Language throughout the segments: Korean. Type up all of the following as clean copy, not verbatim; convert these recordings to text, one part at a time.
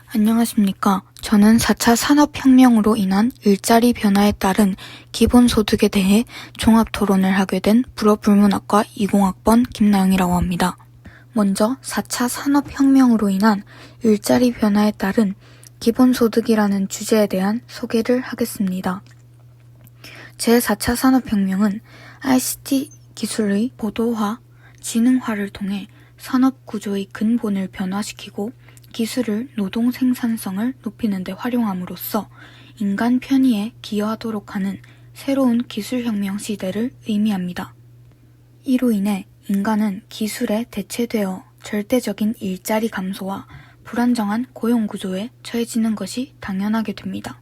안녕하십니까. 저는 4차 산업혁명으로 인한 일자리 변화에 따른 기본소득에 대해 종합토론을 하게 된 불어불문학과 20학번 김나영이라고 합니다. 먼저 4차 산업혁명으로 인한 일자리 변화에 따른 기본소득이라는 주제에 대한 소개를 하겠습니다. 제4차 산업혁명은 ICT 기술의 고도화, 지능화를 통해 산업구조의 근본을 변화시키고 기술을 노동 생산성을 높이는 데 활용함으로써 인간 편의에 기여하도록 하는 새로운 기술혁명 시대를 의미합니다. 이로 인해 인간은 기술에 대체되어 절대적인 일자리 감소와 불안정한 고용구조에 처해지는 것이 당연하게 됩니다.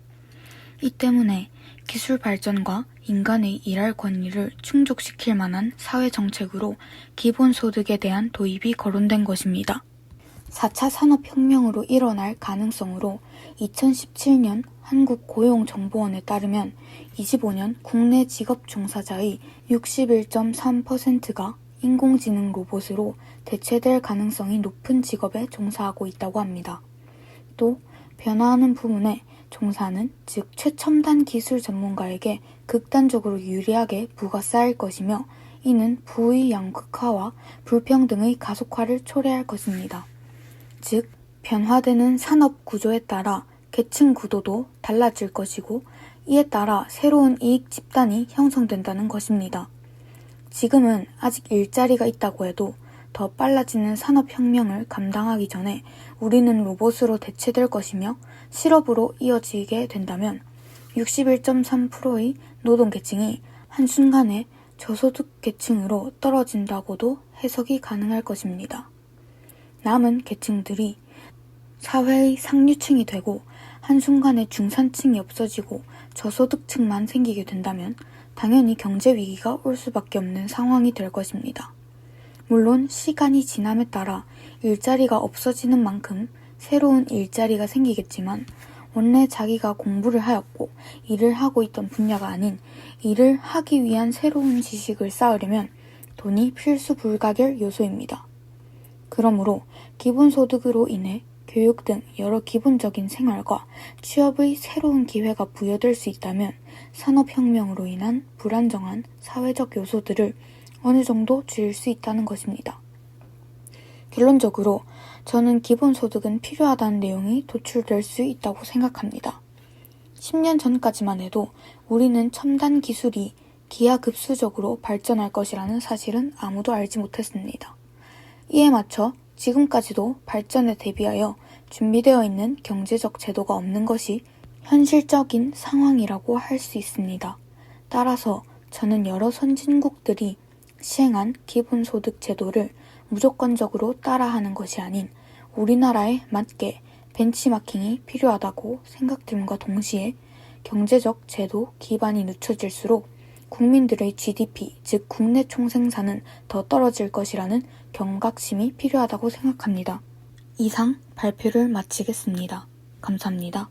이 때문에 기술 발전과 인간의 일할 권리를 충족시킬 만한 사회정책으로 기본소득에 대한 도입이 거론된 것입니다. 4차 산업혁명으로 일어날 가능성으로 2017년 한국고용정보원에 따르면 25년 국내 직업 종사자의 61.3%가 인공지능 로봇으로 대체될 가능성이 높은 직업에 종사하고 있다고 합니다. 또 변화하는 부문에 종사는 즉 최첨단 기술 전문가에게 극단적으로 유리하게 부가 쌓일 것이며 이는 부의 양극화와 불평등의 가속화를 초래할 것입니다. 즉 변화되는 산업 구조에 따라 계층 구도도 달라질 것이고 이에 따라 새로운 이익 집단이 형성된다는 것입니다. 지금은 아직 일자리가 있다고 해도 더 빨라지는 산업혁명을 감당하기 전에 우리는 로봇으로 대체될 것이며 실업으로 이어지게 된다면 61.3%의 노동계층이 한순간에 저소득 계층으로 떨어진다고도 해석이 가능할 것입니다. 남은 계층들이 사회의 상류층이 되고 한순간에 중산층이 없어지고 저소득층만 생기게 된다면 당연히 경제 위기가 올 수밖에 없는 상황이 될 것입니다. 물론 시간이 지남에 따라 일자리가 없어지는 만큼 새로운 일자리가 생기겠지만 원래 자기가 공부를 하였고 일을 하고 있던 분야가 아닌 일을 하기 위한 새로운 지식을 쌓으려면 돈이 필수 불가결 요소입니다. 그러므로 기본소득으로 인해 교육 등 여러 기본적인 생활과 취업의 새로운 기회가 부여될 수 있다면 산업혁명으로 인한 불안정한 사회적 요소들을 어느 정도 줄일 수 있다는 것입니다. 결론적으로 저는 기본소득은 필요하다는 내용이 도출될 수 있다고 생각합니다. 10년 전까지만 해도 우리는 첨단 기술이 기하급수적으로 발전할 것이라는 사실은 아무도 알지 못했습니다. 이에 맞춰 지금까지도 발전에 대비하여 준비되어 있는 경제적 제도가 없는 것이 현실적인 상황이라고 할 수 있습니다. 따라서 저는 여러 선진국들이 시행한 기본소득 제도를 무조건적으로 따라하는 것이 아닌 우리나라에 맞게 벤치마킹이 필요하다고 생각됨과 동시에 경제적 제도 기반이 늦춰질수록 국민들의 GDP, 즉 국내 총생산은 더 떨어질 것이라는 경각심이 필요하다고 생각합니다. 이상 발표를 마치겠습니다. 감사합니다.